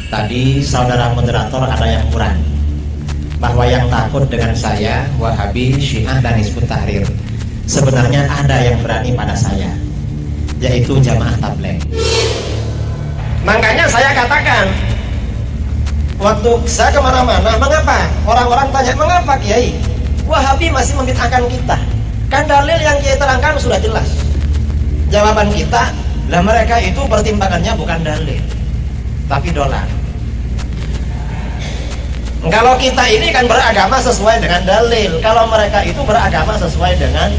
Tadi saudara moderator ada yang kurang, bahwa yang takut dengan saya Wahabi, Syiah, dan Hizbut Tahrir. Sebenarnya ada yang berani pada saya, yaitu Jamaah Tabligh. Makanya saya katakan, waktu saya kemana-mana, mengapa? Orang-orang tanya, mengapa Kiai Wahabi masih membid'ahkan kita? Kan dalil yang Kiai terangkan sudah jelas. Jawaban kita, lah mereka itu pertimbangannya bukan dalil, tapi dolar. Kalau kita ini kan beragama sesuai dengan dalil, kalau mereka itu beragama sesuai dengan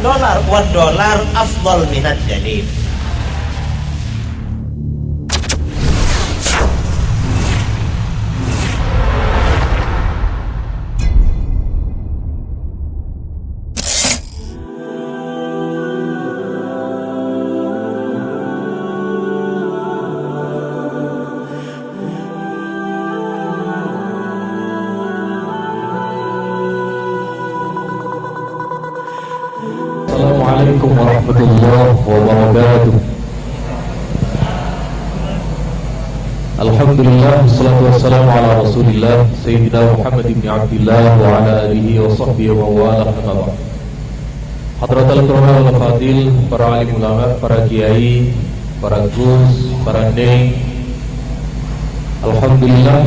dolar. Wad dolar afdal minad dalil. Assalamualaikum warahmatullahi wabarakatuh. Alhamdulillah, wassalatu wassalamu ala rasulillah Sayyidina Muhammad ibn Abdillah wa ala alihi wa sahbihi wa wala hamdallah. Hadratal Qur'an al-Fadil, para alim ulama, para kiai, para gus, para neng. Alhamdulillah,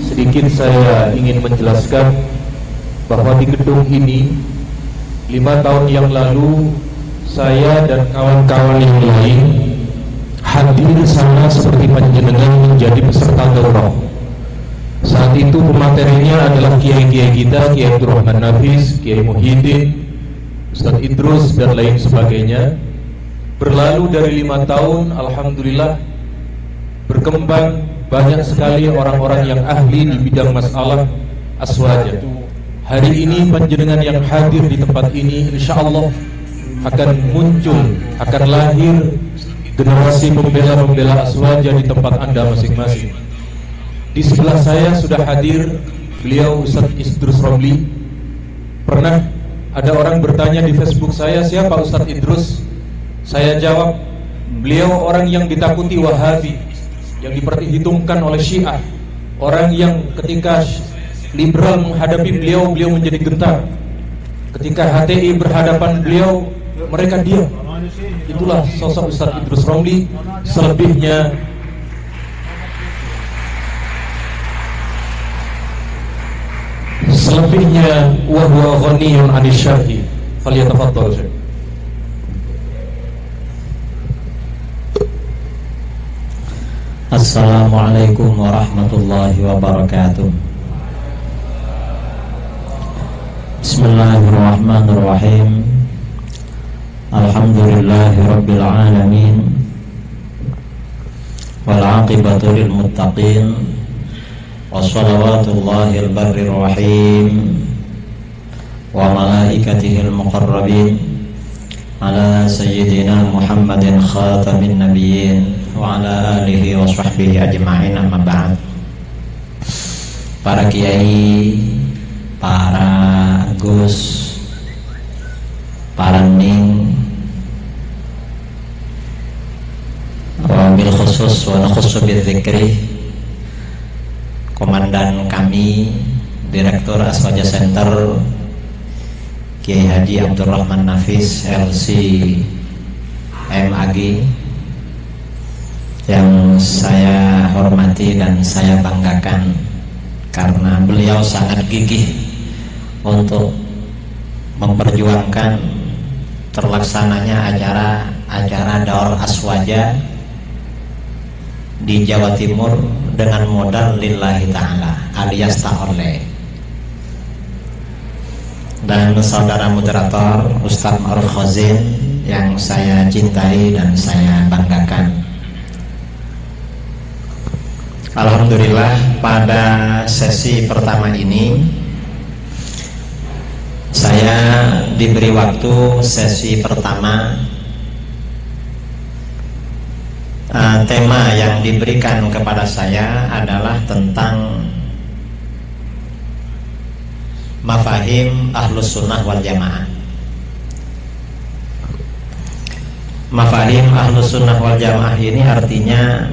sedikit saya ingin menjelaskan bahwa di gedung ini 5 tahun yang lalu saya dan kawan-kawan yang lain hadir di sana seperti panjenengan menjadi peserta daurah. Saat itu pematerinya adalah kiai-kiai kita, Kiai Abdurrahman Nafis, Kiai Muhyiddin, Ustaz Idrus dan lain sebagainya. Berlalu dari 5 tahun, alhamdulillah berkembang banyak sekali orang-orang yang ahli di bidang masalah aswaja. Hari ini panjenengan yang hadir di tempat ini insyaallah akan muncul, akan lahir generasi pembela-pembela aswaja di tempat Anda masing-masing. Di sebelah saya sudah hadir beliau Ustaz Idrus Romli. Pernah ada orang bertanya di Facebook saya, siapa Ustaz Idrus? Saya jawab, beliau orang yang ditakuti Wahabi, yang diperhitungkan oleh Syiah, orang yang ketika liberal menghadapi beliau, beliau menjadi gentar. Ketika HTI berhadapan beliau, mereka diam. Itulah sosok Ustaz Idrus Romli. Selebihnya wa huwa ghaniyun 'anil syarhi. Falyatafaddal. Assalamualaikum warahmatullahi wabarakatuh. Bismillahirrahmanirrahim. Alhamdulillahi rabbil alamin. Wal 'aqibatu lil muttaqin. Wassalawatullahil barrir rahim. Wa malaikatihil muqarrabin. Ala sayyidina Muhammadin khatamin nabiyyin. Wa ala alihi wa sahbihi ajma'in, amma ba'd. Para kiai, para gus, para ning, wabil khusus wa nakhusu bidzikri, komandan kami, Direktur Aswaja Center, Kiai Haji Abdurrahman Nafis LC MAG, yang saya hormati dan saya banggakan karena beliau sangat gigih untuk memperjuangkan terlaksananya acara daur aswaja di Jawa Timur dengan modal lillahi ta'ala alias ta'oleh. Dan saudara moderator Ustaz Ma'ruf Khazin yang saya cintai dan saya banggakan. Alhamdulillah, pada sesi pertama ini saya diberi waktu. Sesi pertama, tema yang diberikan kepada saya adalah tentang mafahim Ahlus Sunnah wal Jamaah. Mafahim Ahlus Sunnah wal Jamaah ini artinya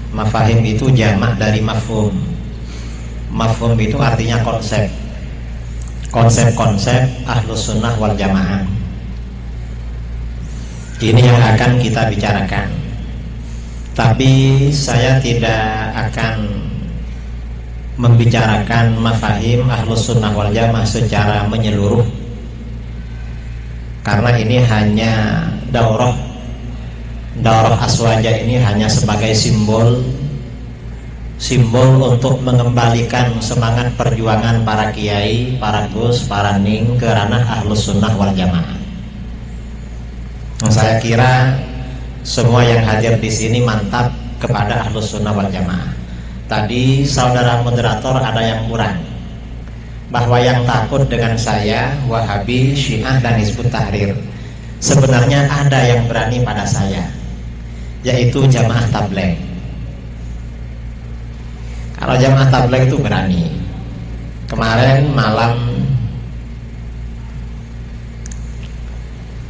Mafahim itu jamak dari mafhum. Mafhum itu artinya konsep. Konsep-konsep Ahlus Sunnah wal Jamaah. Ini yang akan kita bicarakan. Tapi saya tidak akan membicarakan mafahim Ahlus Sunnah wal Jamaah secara menyeluruh, karena ini hanya daurah aswaja ini hanya sebagai simbol untuk mengembalikan semangat perjuangan para kiai, para gus, para ning ke ranah Ahlus Sunnah wal Jamaah. Saya kira semua yang hadir di sini mantap kepada Ahlus Sunnah wal Jamaah. Tadi saudara moderator ada yang kurang, bahwa yang takut dengan saya Wahabi, Syiah dan Hizbut Tahrir. Sebenarnya ada yang berani pada saya, yaitu Jamaah Tabligh. Kalau Jamaah Tabligh itu berani. Kemarin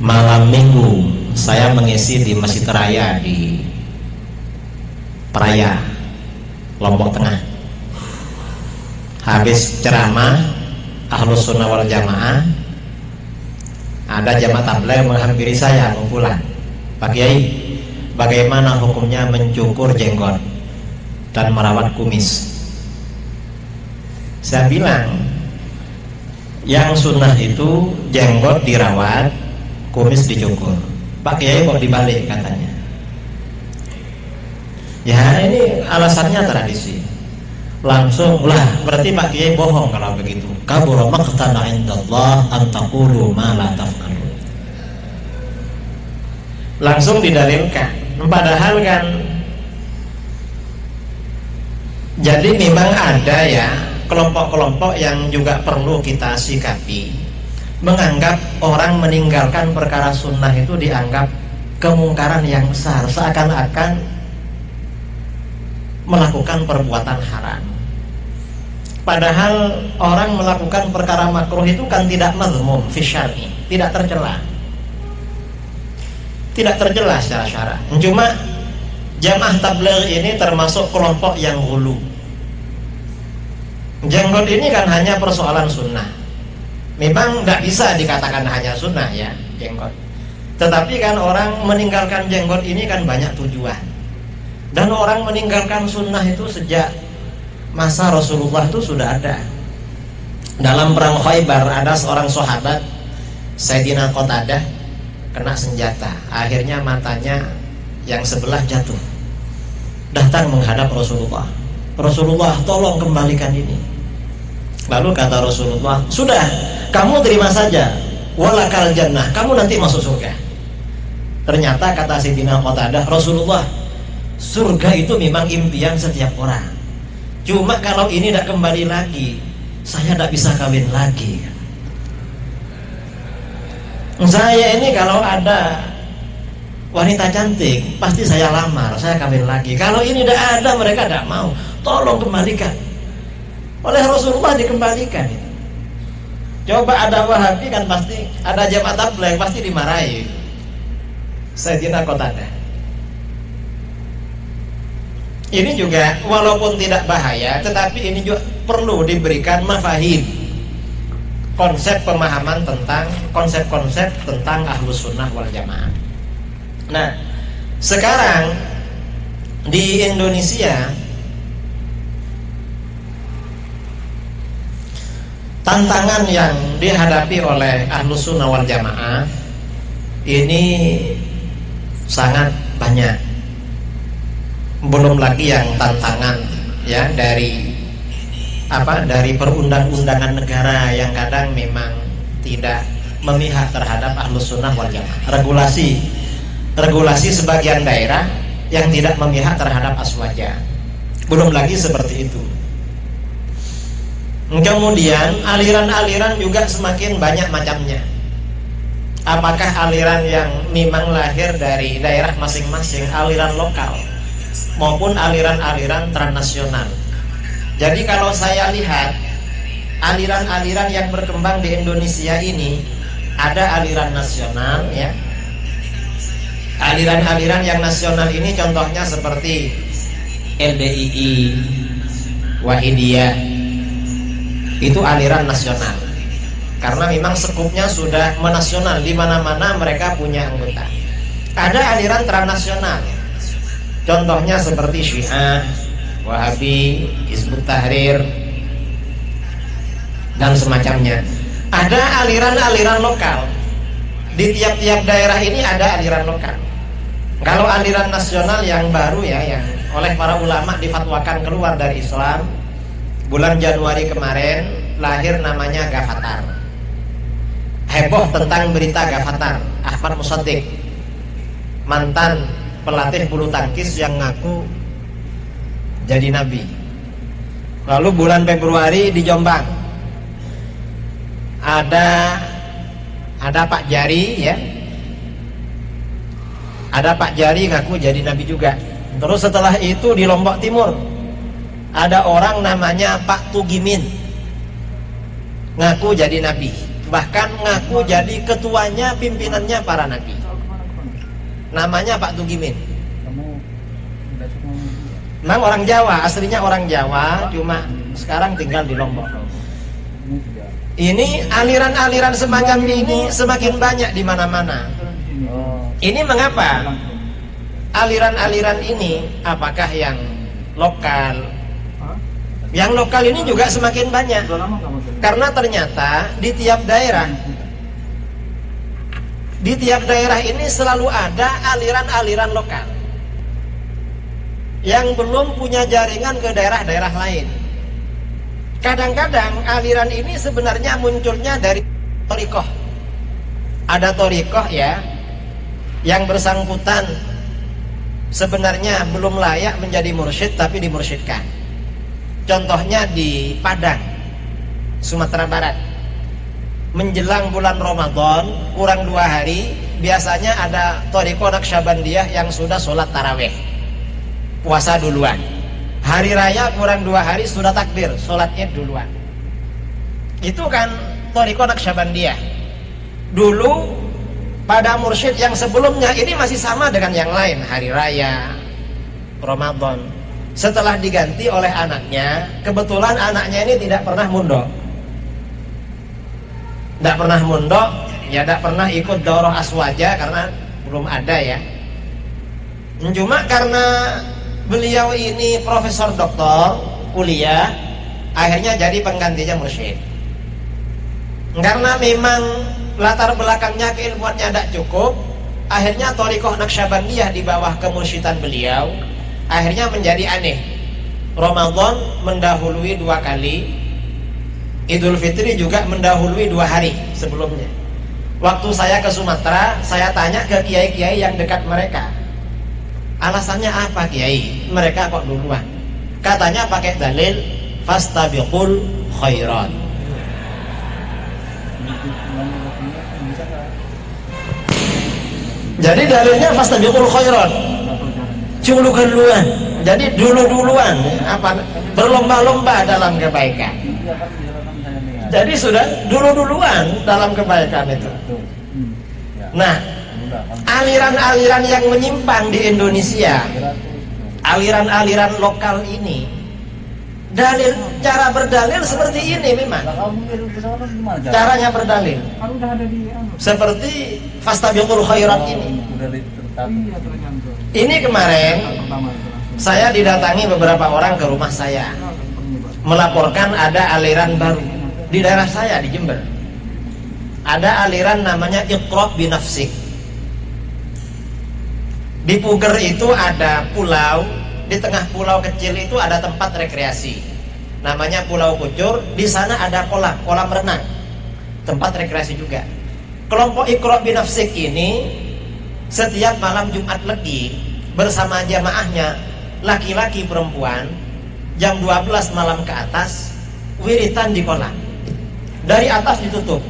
malam minggu saya mengisi di Masjid Raya di Peraya, Lombok Tengah. Habis ceramah Ahlus Sunnah wal Jamaah, ada Jamaah Tabligh menghampiri saya kumpulan. Pak Kiai, bagaimana hukumnya mencukur jenggot dan merawat kumis? Saya bilang, yang sunnah itu jenggot dirawat, kumis dicukur. Pak Kiai kok dibalik katanya? Ya ini alasannya tradisi. Langsung lah, berarti Pak Kiai bohong kalau begitu. Kabura maqtan 'indallah an taqulu ma la taf'alun. Langsung didalilkan. Padahal kan jadi memang ada ya kelompok-kelompok yang juga perlu kita sikapi, menganggap orang meninggalkan perkara sunnah itu dianggap kemungkaran yang besar, seakan-akan melakukan perbuatan haram. Padahal orang melakukan perkara makruh itu kan tidak mazmum fi syar'i, tidak tercela. Tidak tercela secara syara. Cuma Jamaah Tabligh ini termasuk kelompok yang hulu. Jenggot ini kan hanya persoalan sunnah. Memang nggak bisa dikatakan hanya sunnah ya jenggot. Tetapi kan orang meninggalkan jenggot ini kan banyak tujuan. Dan orang meninggalkan sunnah itu sejak masa Rasulullah itu sudah ada. Dalam perang Khaybar ada seorang sahabat Sayyidina Qatadah kena senjata. Akhirnya matanya yang sebelah jatuh. Datang menghadap Rasulullah. Rasulullah, tolong kembalikan ini. Lalu kata Rasulullah, sudah, kamu terima saja. Walakal jannah, kamu nanti masuk surga. Ternyata kata Sayyidina Qatadah, Rasulullah, surga itu memang impian setiap orang. Cuma kalau ini tidak kembali lagi, saya tidak bisa kawin lagi. Saya ini kalau ada wanita cantik, pasti saya lamar, saya kawin lagi. Kalau ini tidak ada, mereka tidak mau. Tolong kembalikan. Oleh Rasulullah dikembalikan. Coba ada Wahabi kan pasti, ada Jamaah Tabligh pasti dimarahi. Sayyidina Qatadah. Ini juga walaupun tidak bahaya, tetapi ini juga perlu diberikan mafahim, konsep pemahaman tentang konsep-konsep tentang Ahlus Sunnah wal Jamaah. Nah, sekarang di Indonesia tantangan yang dihadapi oleh Ahlus Sunnah wal Jamaah ini sangat banyak. Belum lagi yang tantangan ya dari perundang-undangan negara yang kadang memang tidak memihak terhadap Ahlus Sunnah wal Jamaah. Regulasi sebagian daerah yang tidak memihak terhadap aswaja. Belum lagi seperti itu. Kemudian aliran-aliran juga semakin banyak macamnya. Apakah aliran yang memang lahir dari daerah masing-masing, aliran lokal, maupun aliran-aliran transnasional. Jadi kalau saya lihat aliran-aliran yang berkembang di Indonesia ini, ada aliran nasional ya. Aliran-aliran yang nasional ini contohnya seperti LDII, Wahidiyah, itu aliran nasional. Karena memang skupnya sudah menasional, di mana-mana mereka punya anggota. Ada aliran transnasional. Contohnya seperti Syiah, Wahabi, Hizbut Tahrir, dan semacamnya. Ada aliran-aliran lokal. Di tiap-tiap daerah ini ada aliran lokal. Kalau aliran nasional yang baru ya, yang oleh para ulama difatwakan keluar dari Islam, bulan Januari kemarin lahir namanya Ghafatar. Heboh tentang berita Ghafatar. Ahmad Musaddiq, mantan pelatih bulu tangkis yang ngaku jadi nabi. Lalu bulan Februari di Jombang ada Pak Jari ya, ada Pak Jari ngaku jadi nabi juga. Terus setelah itu di Lombok Timur ada orang namanya Pak Tugimin ngaku jadi nabi, bahkan ngaku jadi ketuanya, pimpinannya para nabi. Namanya Pak Tugimin. Memang orang Jawa, aslinya orang Jawa, cuma sekarang tinggal di Lombok. Ini aliran-aliran semacam ini semakin banyak di mana-mana. Ini mengapa? Aliran-aliran ini apakah yang lokal? Yang lokal ini juga semakin banyak. Karena ternyata di tiap daerah ini selalu ada aliran-aliran lokal yang belum punya jaringan ke daerah-daerah lain. Kadang-kadang aliran ini sebenarnya munculnya dari thariqah. Ada thariqah ya, yang bersangkutan sebenarnya belum layak menjadi mursyid tapi dimursyidkan. Contohnya di Padang, Sumatera Barat. Menjelang bulan Ramadan kurang 2 hari, biasanya ada thariqah Naqsyabandiyah yang sudah sholat tarawih, puasa duluan. Hari raya kurang 2 hari sudah takbir, sholatnya duluan. Itu kan thariqah Naqsyabandiyah. Dulu pada mursyid yang sebelumnya ini masih sama dengan yang lain, hari raya, Ramadan. Setelah diganti oleh anaknya, kebetulan anaknya ini tidak pernah mondok. Tidak pernah mondok, ya tidak pernah ikut daurah aswaja karena belum ada ya. Cuma karena beliau ini profesor doktor kuliah, akhirnya jadi penggantinya mursyid. Karena memang latar belakangnya keilmuannya tidak cukup, akhirnya thariqah Naqsyabandiyah di bawah kemursyidan beliau akhirnya menjadi aneh. Ramadan mendahului 2 kali, Idul Fitri juga mendahului 2 hari sebelumnya. Waktu saya ke Sumatera, saya tanya ke kiai-kiai yang dekat mereka, alasannya apa kiai? Mereka kok duluan? Katanya pakai dalil fastabiqul khairat. Jadi dalilnya fastabiqul khairat, duluan. Jadi duluan apa? Berlomba-lomba dalam kebaikan. Jadi sudah duluan dalam kebaikan itu. Nah, aliran-aliran yang menyimpang di Indonesia, aliran-aliran lokal ini, cara berdalil seperti ini memang. Caranya berdalil seperti fastabiqul khairat ini. Ini kemarin saya didatangi beberapa orang ke rumah saya, melaporkan ada aliran baru di daerah saya di Jember. Ada aliran namanya Iqra' binafsik. Di Puger itu ada pulau, di tengah pulau kecil itu ada tempat rekreasi, namanya Pulau Kucur. Di sana ada kolam renang, tempat rekreasi juga. Kelompok Iqra' binafsik ini setiap malam Jumat Legi bersama jamaahnya, laki-laki perempuan, jam 12 malam ke atas wiritan di kolam. Dari atas ditutup.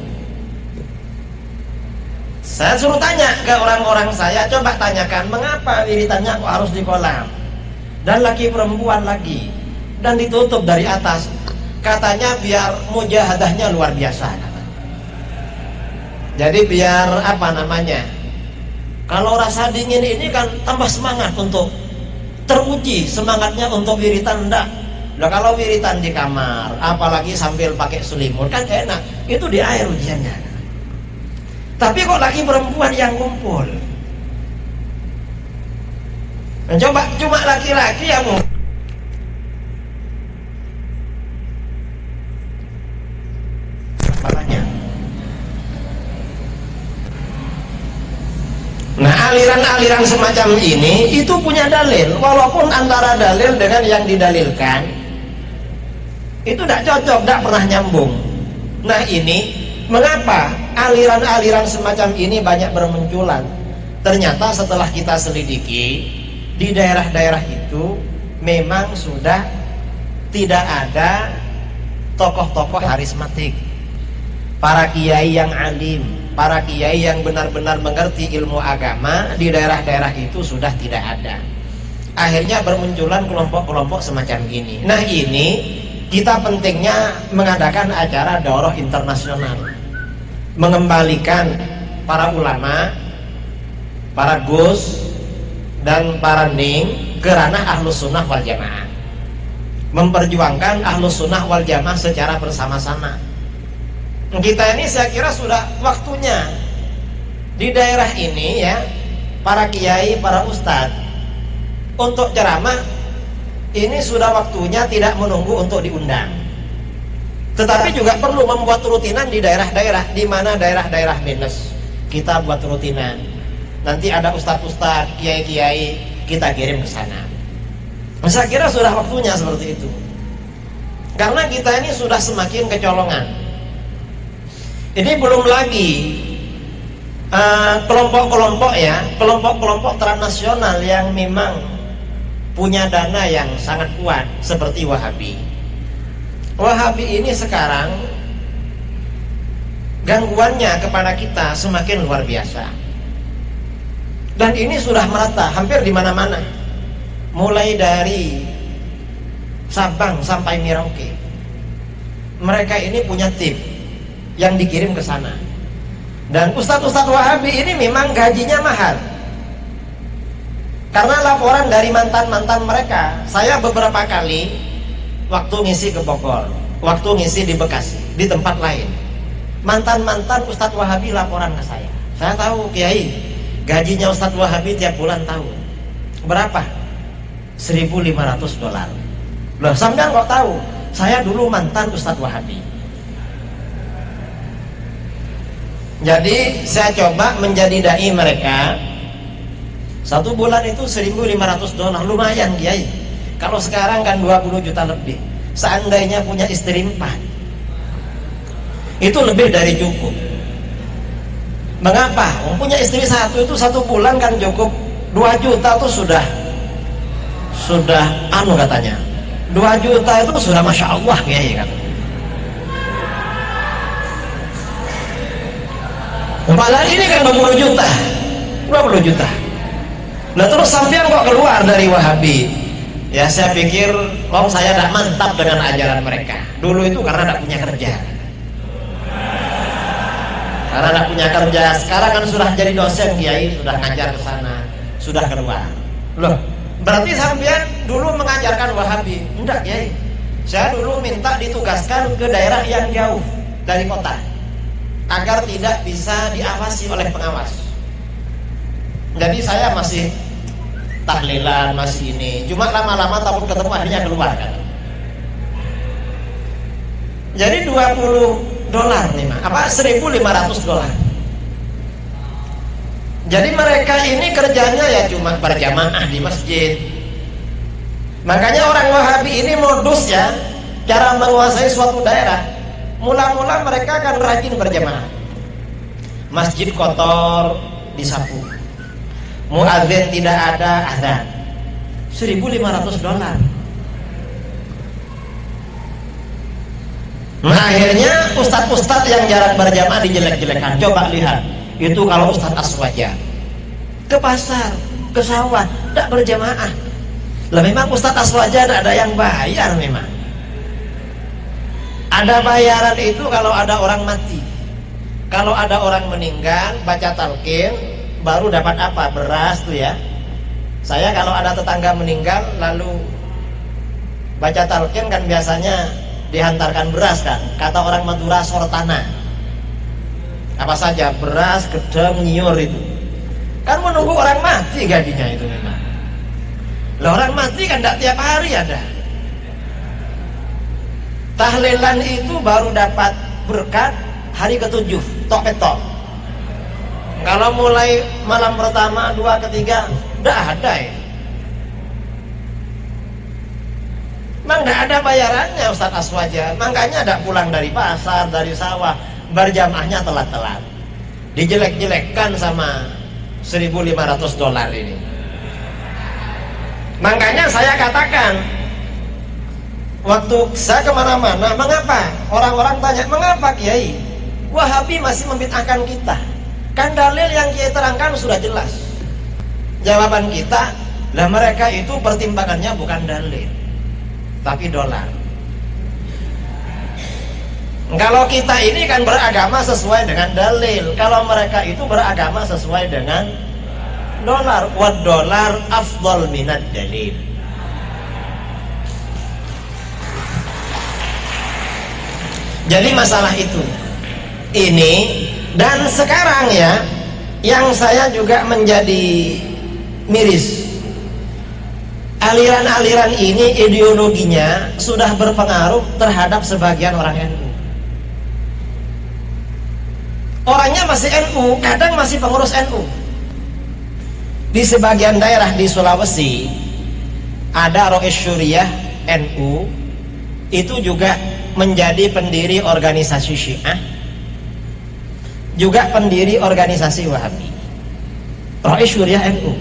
Saya suruh tanya ke orang-orang saya, coba tanyakan mengapa wiritannya kok harus di kolam dan laki perempuan lagi, dan ditutup dari atas. Katanya biar mujahadahnya luar biasa. Jadi biar apa namanya, kalau rasa dingin ini kan tambah semangat untuk teruji semangatnya untuk wiritan enggak. Nah, kalau wiritan di kamar, apalagi sambil pakai selimut kan enak, itu di air ujiannya. Tapi kok laki perempuan yang kumpul? Nah, coba cuma laki-laki yang makanya. Nah, aliran-aliran semacam ini itu punya dalil, walaupun antara dalil dengan yang didalilkan itu tidak cocok, tidak pernah nyambung. Nah, ini mengapa aliran-aliran semacam ini banyak bermunculan? Ternyata setelah kita selidiki, di daerah-daerah itu memang sudah tidak ada tokoh-tokoh harismatik, para kiai yang alim, para kiai yang benar-benar mengerti ilmu agama di daerah-daerah itu sudah tidak ada. Akhirnya bermunculan kelompok-kelompok semacam ini. Nah, ini kita pentingnya mengadakan acara daurah internasional, mengembalikan para ulama, para gus dan para ning ke ranah ahlus sunnah wal jamaah, memperjuangkan ahlus sunnah wal jamaah secara bersama-sama. Kita ini saya kira sudah waktunya di daerah ini ya, para kiai, para ustadz untuk ceramah ini sudah waktunya tidak menunggu untuk diundang, tetapi juga perlu membuat rutinan di daerah-daerah, di mana daerah-daerah minus kita buat rutinan. Nanti ada ustadz-ustadz, kiai-kiai kita kirim ke sana. Saya kira sudah waktunya seperti itu, karena kita ini sudah semakin kecolongan. Ini belum lagi kelompok-kelompok ya, kelompok-kelompok transnasional yang memang punya dana yang sangat kuat seperti Wahabi. Wahabi ini sekarang gangguannya kepada kita semakin luar biasa, dan ini sudah merata hampir di mana-mana, mulai dari Sabang sampai Merauke. Mereka ini punya tim yang dikirim ke sana, dan ustadz-ustadz Wahabi ini memang gajinya mahal. Karena laporan dari mantan-mantan mereka, saya beberapa kali waktu ngisi ke Bogor, waktu ngisi di Bekasi, di tempat lain, mantan-mantan Ustadz Wahabi laporan ke saya. Saya tahu, Kiai, gajinya Ustadz Wahabi tiap bulan tahu berapa? $1.500. Loh, sampean kok tahu? Saya dulu mantan Ustadz Wahabi. Jadi saya coba menjadi dai mereka. Satu bulan itu $1.500, lumayan Kiai. Kalau sekarang kan 20 juta lebih. Seandainya punya istri 4, itu lebih dari cukup. Mengapa? Punya istri 1 itu 1 bulan kan cukup. 2 juta itu sudah katanya. 2 juta itu sudah Masya Allah Kiai kan. Padahal ini kan 20 juta. 20 juta. Nah, terus sampean kok keluar dari Wahabi? Ya, saya pikir saya tidak mantap dengan ajaran mereka. Dulu itu karena tidak punya kerja. Karena tidak punya kerja, sekarang kan sudah jadi dosen Kiai, sudah ngajar ke sana, sudah keluar. Loh, berarti sampean dulu mengajarkan Wahabi? Enggak Kiai. Saya dulu minta ditugaskan ke daerah yang jauh dari kota, agar tidak bisa diawasi oleh pengawas. Jadi saya masih tahlilan, masih ini, cuma lama-lama takut ketemu akhirnya keluar kan. Jadi $20 nih, apa $1.500. Jadi mereka ini kerjanya ya cuma berjamaah di masjid. Makanya orang Wahabi ini modus ya, cara menguasai suatu daerah. Mula-mula mereka akan rajin berjamaah. Masjid kotor disapu, muadzin tidak ada, azan. $1.500. Nah, akhirnya ustadz-ustadz yang jarang berjamaah dijelek-jelekan. Coba lihat, itu kalau ustadz Aswaja ke pasar, ke sawah, tidak berjamaah. Lah memang ustadz Aswaja tidak ada yang bayar memang. Ada bayaran itu kalau ada orang mati, kalau ada orang meninggal, baca talqin, baru dapat apa? Beras tuh ya. Saya kalau ada tetangga meninggal lalu baca talqin kan biasanya dihantarkan beras kan, kata orang Madura sortana, apa saja beras, gedang, nyiur itu kan menunggu orang mati gajinya itu memang. Lah orang mati kan tidak tiap hari ada. Tahlilan itu baru dapat berkat hari ke-7 tok petok. Kalau mulai malam pertama, 2, ketiga udah ada ya. Memang tidak ada bayarannya Ustaz Aswaja. Makanya ada pulang dari pasar, dari sawah, berjamaahnya telat-telat, dijelek-jelekkan sama $1.500 ini. Makanya saya katakan, waktu saya kemana-mana, mengapa? Orang-orang tanya, mengapa Kiai Wahabi masih membid'ahkan kita? Kan dalil yang Kiai terangkan sudah jelas. Jawaban kita, lah mereka itu pertimbangannya bukan dalil, tapi dolar. Kalau kita ini kan beragama sesuai dengan dalil, kalau mereka itu beragama sesuai dengan dolar. Wad dolar afdal minad dalil. Jadi masalah itu ini, dan sekarang ya yang saya juga menjadi miris, aliran-aliran ini ideologinya sudah berpengaruh terhadap sebagian orang NU. Orangnya masih NU, kadang masih pengurus NU. Di sebagian daerah di Sulawesi ada Rois Syuriah NU, itu juga menjadi pendiri organisasi Syiah, juga pendiri organisasi Wahabi. Rois Syuriah NU.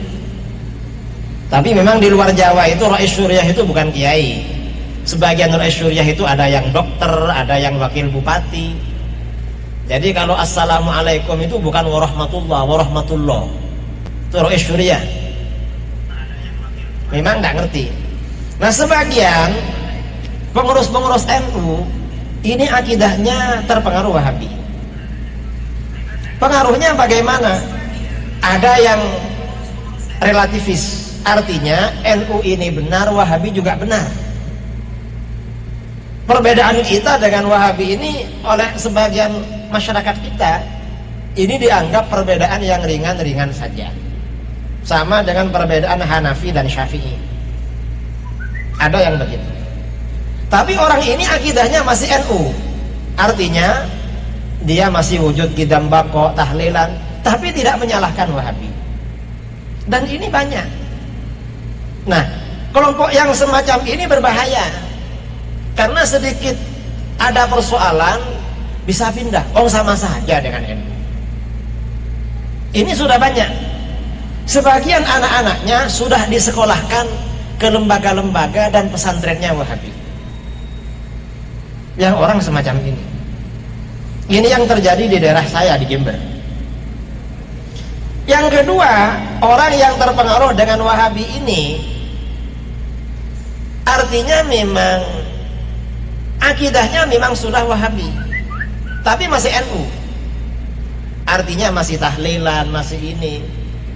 Tapi memang di luar Jawa itu Rois Syuriah itu bukan kiai. Sebagian Rois Syuriah itu ada yang dokter, ada yang wakil bupati. Jadi kalau assalamualaikum itu bukan warahmatullah. Itu Rois Syuriah. Memang nggak ngerti. Nah sebagian pengurus-pengurus NU ini akidahnya terpengaruh Wahabi. Pengaruhnya bagaimana? Ada yang relativis, artinya NU ini benar, Wahabi juga benar. Perbedaan kita dengan Wahabi ini oleh sebagian masyarakat kita ini dianggap perbedaan yang ringan-ringan saja, sama dengan perbedaan Hanafi dan Syafi'i. Ada yang begitu. Tapi orang ini akidahnya masih NU, artinya dia masih wujud qidam baqo, tahlilan, tapi tidak menyalahkan Wahabi. Dan ini banyak. Nah, kelompok yang semacam ini berbahaya, karena sedikit ada persoalan bisa pindah. Sama saja dengan NU. Ini sudah banyak. Sebagian anak-anaknya sudah disekolahkan ke lembaga-lembaga dan pesantrennya Wahabi. Yang orang semacam ini. Ini yang terjadi di daerah saya di Jember. Yang kedua, orang yang terpengaruh dengan Wahabi ini artinya memang akidahnya memang sudah Wahabi, tapi masih NU. Artinya masih tahlilan, masih ini.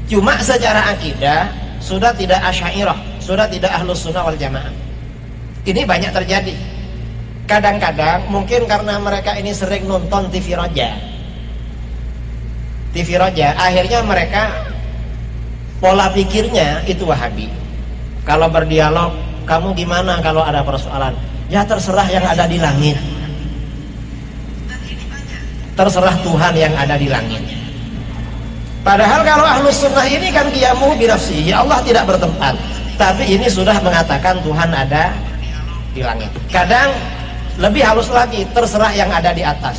Cuma secara akidah sudah tidak Asy'ariyah, sudah tidak Ahlus Sunnah wal Jamaah. Ini banyak terjadi. Kadang-kadang mungkin karena mereka ini sering nonton TV Roja, akhirnya mereka pola pikirnya itu Wahabi. Kalau berdialog, kamu gimana kalau ada persoalan? Ya terserah yang ada di langit, terserah Tuhan yang ada di langit. Padahal kalau Ahlus Sunnah ini kan qiyamuhu binafsihi, Allah tidak bertempat, tapi ini sudah mengatakan Tuhan ada di langit. Kadang lebih halus lagi, terserah yang ada di atas.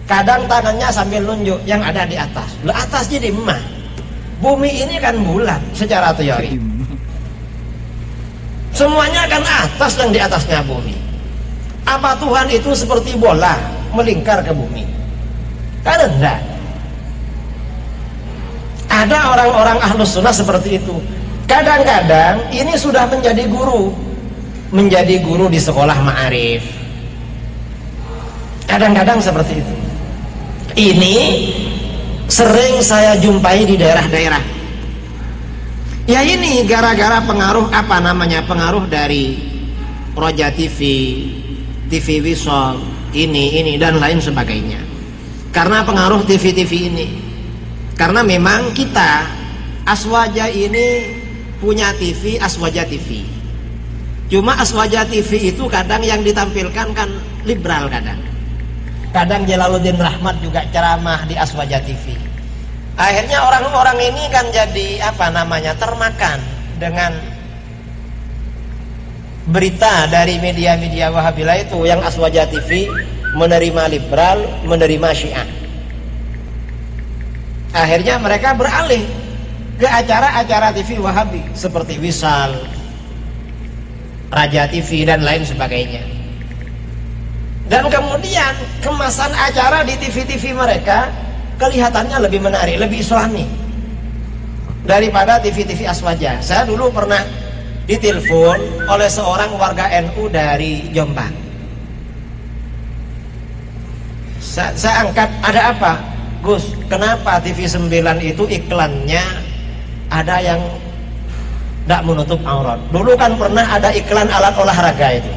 Kadang tangannya sambil nunjuk yang ada di atas. Lah atas jadi emah. Bumi ini kan bulat secara teori. Semuanya kan atas dan di atasnya bumi. Apa Tuhan itu seperti bola melingkar ke bumi? Kan enggak. Ada orang-orang Ahlus Sunnah seperti itu. Kadang-kadang ini sudah menjadi guru di sekolah ma'arif. Kadang-kadang seperti itu. Ini sering saya jumpai di daerah-daerah. Ya ini gara-gara pengaruh pengaruh dari Roja TV, TV Wisol, ini dan lain sebagainya. Karena pengaruh TV-TV ini. Karena memang kita Aswaja ini punya TV Aswaja TV. Cuma Aswaja TV itu kadang yang ditampilkan kan liberal kadang. Kadang Jalaluddin Rahmat juga ceramah di Aswaja TV. Akhirnya orang-orang ini kan jadi termakan dengan berita dari media-media Wahabilah itu, yang Aswaja TV menerima liberal, menerima Syiah. Akhirnya mereka beralih ke acara-acara TV Wahabi seperti Wisal, Raja TV dan lain sebagainya. Dan kemudian kemasan acara di TV-TV mereka kelihatannya lebih menarik, lebih islami daripada TV-TV Aswaja. Saya dulu pernah ditelepon oleh seorang warga NU dari Jombang. Saya angkat, ada apa? Gus, kenapa TV 9 itu iklannya ada yang tidak menutup aurat? Dulu kan pernah ada iklan alat olahraga itu.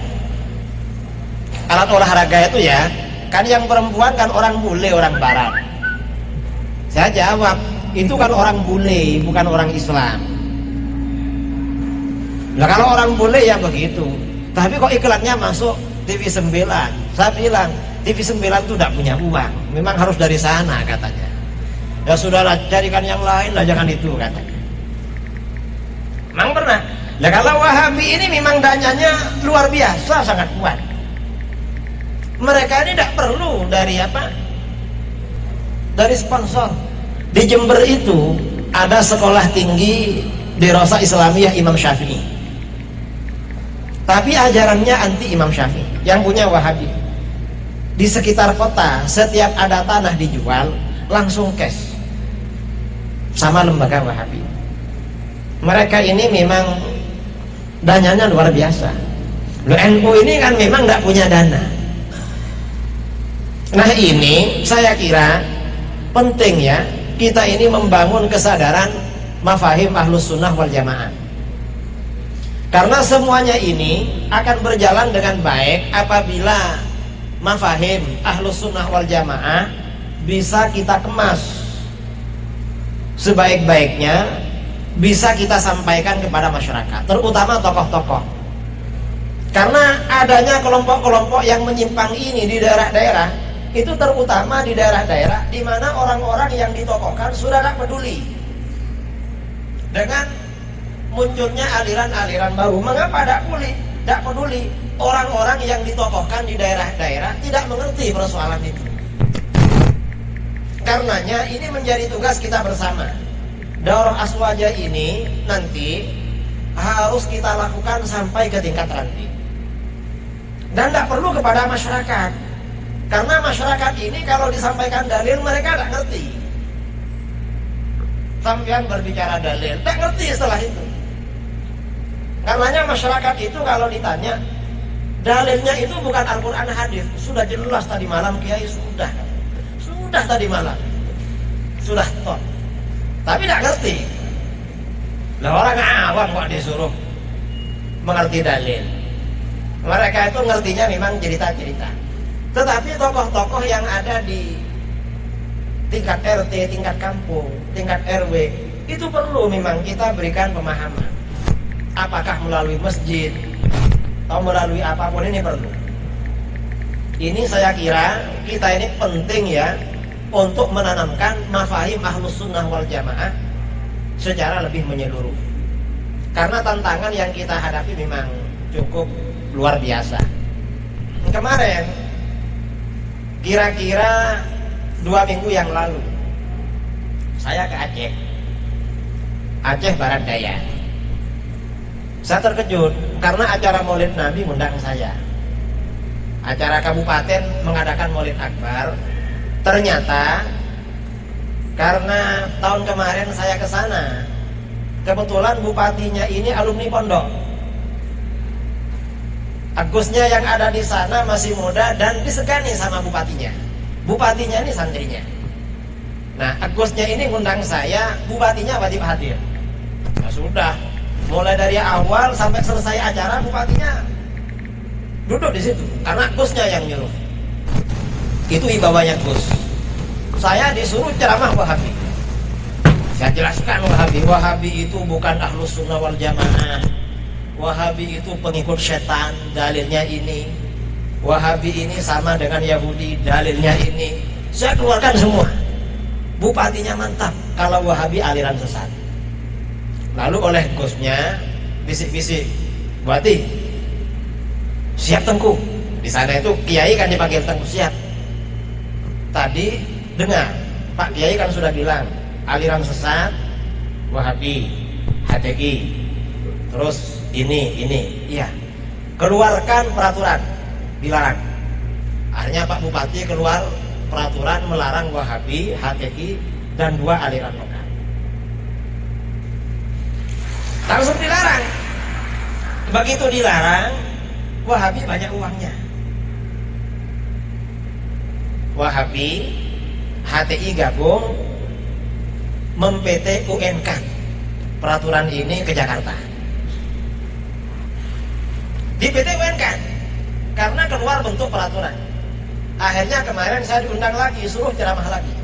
Alat olahraga itu ya, kan yang perempuan kan orang bule, orang barat. Saya jawab, itu kan orang bule, bukan orang Islam. Nah kalau orang bule ya begitu. Tapi kok iklannya masuk TV 9? Saya bilang, TV 9 itu tidak punya uang, memang harus dari sana katanya. Ya sudahlah, carikan yang lain lah, jangan itu katanya. Memang pernah. Nah kalau Wahabi ini memang danyanya luar biasa, sangat kuat. Mereka ini tidak perlu dari dari sponsor. Di Jember itu ada sekolah tinggi di Rosa Islamiyah Imam Syafi'i, tapi ajarannya anti Imam Syafi'i, yang punya Wahabi. Di sekitar kota setiap ada tanah dijual langsung cash sama lembaga Wahabi. Mereka ini memang dananya luar biasa. NU ini kan memang tidak punya dana. Nah ini saya kira penting ya, kita ini membangun kesadaran mafahim ahlus sunnah wal jamaah. Karena semuanya ini akan berjalan dengan baik apabila mafahim ahlus sunnah wal jamaah bisa kita kemas sebaik-baiknya, bisa kita sampaikan kepada masyarakat, terutama tokoh-tokoh. Karena adanya kelompok-kelompok yang menyimpang ini di daerah-daerah, itu terutama di daerah-daerah di mana orang-orang yang ditokohkan sudah tidak peduli dengan munculnya aliran-aliran baru. Mengapa tidak peduli? Orang-orang yang ditokohkan di daerah-daerah tidak mengerti persoalan itu. Karenanya ini menjadi tugas kita bersama. Daurah Aswaja ini nanti harus kita lakukan sampai ke tingkat ranting. Dan tidak perlu kepada masyarakat. Karena masyarakat ini kalau disampaikan dalil mereka tidak ngerti. Sampean berbicara dalil, tidak ngerti setelah itu. Karenanya masyarakat itu kalau ditanya, dalilnya itu bukan Al-Quran hadis. Sudah jelas tadi malam Kiai sudah tadi malam sudah top. Tapi tidak ngerti. Lah orang awam kok disuruh mengerti dalil. Mereka itu ngertinya memang cerita-cerita. Tetapi tokoh-tokoh yang ada di tingkat RT, tingkat kampung, tingkat RW, itu perlu memang kita berikan pemahaman. Apakah melalui masjid atau melalui apapun, ini perlu. Ini saya kira kita ini penting ya untuk menanamkan mafahim ahlus sunnah wal jamaah secara lebih menyeluruh. Karena tantangan yang kita hadapi memang cukup luar biasa. Kemarin kira-kira 2 minggu yang lalu saya ke Aceh Barat Daya. Saya terkejut karena acara Maulid Nabi mengundang saya. Acara kabupaten mengadakan Maulid Akbar. Ternyata karena tahun kemarin saya ke sana, kebetulan bupatinya ini alumni pondok. Agusnya yang ada di sana masih muda dan disegani sama bupatinya. Bupatinya ini santrinya. Nah, Agusnya ini ngundang saya, bupatinya wajib hadir. Nah, Sudah, mulai dari awal sampai selesai acara bupatinya duduk di situ karena Gusnya yang nyuruh. Itu wibawanya Gus. Saya disuruh ceramah Wahabi. Saya jelaskan Wahabi itu bukan Ahlus Sunnah wal Jamaah. Wahabi itu pengikut setan, dalilnya ini. Wahabi ini sama dengan Yahudi, dalilnya ini. Saya keluarkan semua. Bupatinya mantap kalau Wahabi aliran sesat. Lalu oleh Gusnya bisik-bisik, Bupati siap Tengku. Di sana itu Kiai kan dipanggil Tengku, siap. Tadi dengar Pak Kiai kan sudah bilang aliran sesat Wahabi, HTI, terus ini, iya. Keluarkan peraturan dilarang. Akhirnya Pak Bupati keluar peraturan melarang Wahabi, HTI, dan 2 aliran lokal. Langsung dilarang. Begitu dilarang, Wahabi banyak uangnya. Wahabi, HTI gabung, mem-PT UNK peraturan ini ke Jakarta. Di PT UNK karena keluar bentuk peraturan. Akhirnya kemarin saya diundang lagi, suruh ceramah lagi.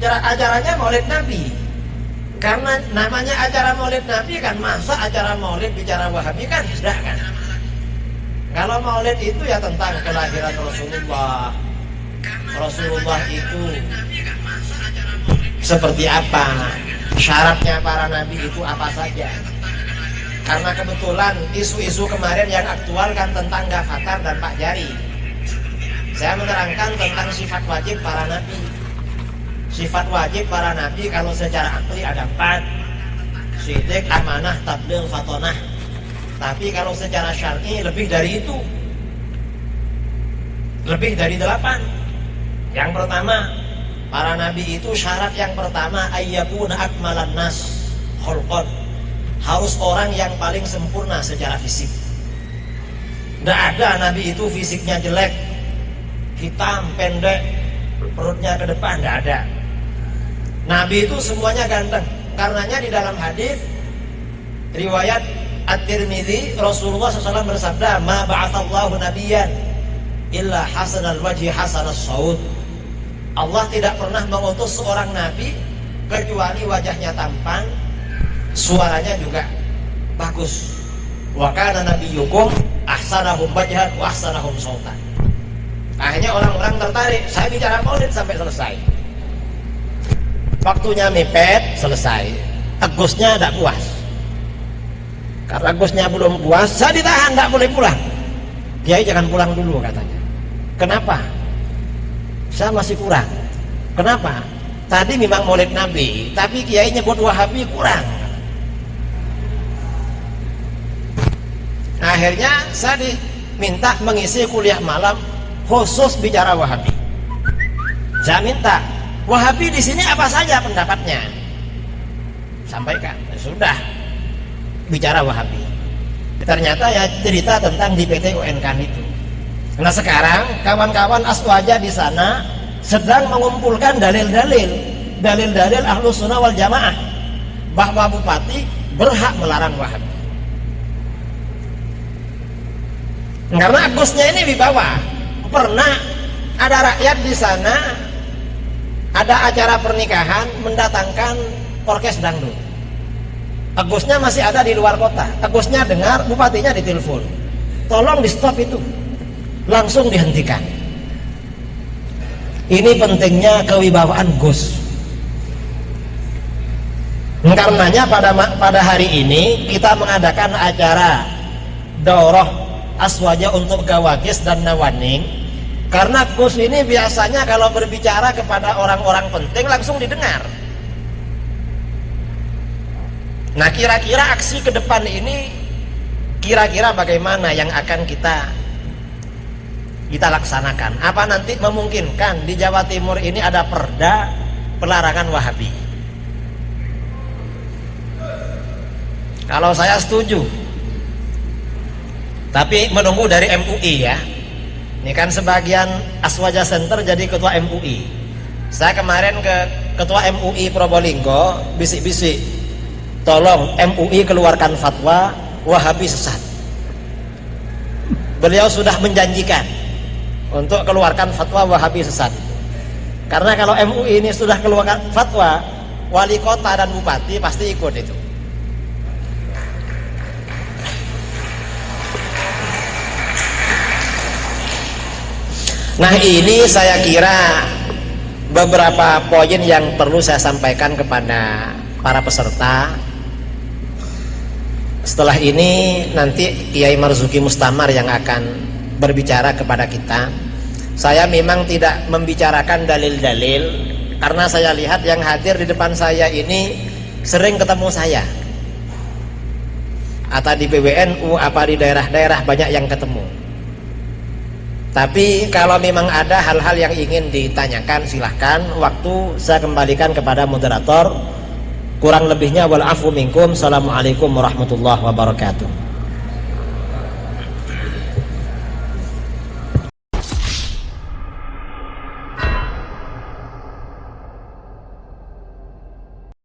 Acaranya Maulid Nabi. Karena namanya acara Maulid Nabi kan, masa acara Maulid bicara Wahabi kan sudah kan. Kalau Maulid itu ya tentang kelahiran Rasulullah. Rasulullah itu seperti apa, syaratnya para nabi itu apa saja. Karena kebetulan isu-isu kemarin yang aktual kan tentang Ghafatar dan Pak Jari. Saya menerangkan tentang sifat wajib para nabi. Sifat wajib para nabi kalau secara akli ada 4. Siddiq, amanah, tabligh, fatonah. Tapi kalau secara syar'i lebih dari itu. Lebih dari 8. Yang pertama, para nabi itu syarat yang pertama ayyakuna akmalan nas khulqan. Harus orang yang paling sempurna secara fisik. Tidak ada nabi itu fisiknya jelek, hitam, pendek, perutnya ke depan, tidak ada. Nabi itu semuanya ganteng. Karenanya di dalam hadis riwayat At-Tirmidzi, Rasulullah SAW bersabda, "Ma ba'atsallahu nabiyyan illa hasanal wajhi hasanas saut." Allah tidak pernah mengutus seorang nabi kecuali wajahnya tampan, suaranya juga bagus. Wa kana nabiyyukum ahsanahum wajhan wa ahsanahum sautan. Akhirnya orang-orang tertarik. Saya bicara Maulid sampai selesai. Waktunya mepet, selesai. Gusnya tidak puas. Karena Gusnya belum puas, saya ditahan, tidak boleh pulang. Kiai jangan pulang dulu katanya. Kenapa? Saya masih kurang. Kenapa? Tadi memang Maulid Nabi, tapi Kiai nyebut Wahabi kurang. Akhirnya saya diminta mengisi kuliah malam khusus bicara Wahabi. Saya minta, Wahabi di sini apa saja pendapatnya? Sampaikan. Sudah bicara Wahabi. Ternyata ya cerita tentang di PT UNK itu. Nah sekarang kawan-kawan Aswaja di sana sedang mengumpulkan dalil-dalil Ahlus Sunnah wal Jamaah bahwa bupati berhak melarang Wahabi. Karena Gusnya ini wibawa. Pernah ada rakyat di sana, ada acara pernikahan mendatangkan orkes dangdut. Gusnya masih ada di luar kota. Gusnya dengar, bupatinya ditelepon, tolong di stop itu, langsung dihentikan. Ini pentingnya kewibawaan Gus. Karenanya pada hari ini kita mengadakan acara daurah Aswaja untuk Gawagis dan Nawaning. Karena Gus ini biasanya kalau berbicara kepada orang-orang penting langsung didengar. Nah kira-kira aksi ke depan ini kira-kira bagaimana yang akan kita laksanakan? Apa nanti memungkinkan di Jawa Timur ini ada perda pelarangan Wahabi? Kalau saya setuju, tapi menunggu dari MUI ya. Ini kan sebagian Aswaja Center jadi ketua MUI. Saya kemarin ke ketua MUI Probolinggo, bisik-bisik, tolong MUI keluarkan fatwa Wahabi sesat. Beliau sudah menjanjikan untuk keluarkan fatwa Wahabi sesat. Karena kalau MUI ini sudah keluarkan fatwa, wali kota dan bupati pasti ikut itu. Nah, ini saya kira beberapa poin yang perlu saya sampaikan kepada para peserta. Setelah ini nanti Kiai Marzuki Mustamar yang akan berbicara kepada kita. Saya memang tidak membicarakan dalil-dalil karena saya lihat yang hadir di depan saya ini sering ketemu saya. Atau di PWNU, apa di daerah-daerah banyak yang ketemu. Tapi kalau memang ada hal-hal yang ingin ditanyakan, silahkan. Waktu saya kembalikan kepada moderator. Kurang lebihnya wal afu minkum. Assalamualaikum warahmatullahi wabarakatuh.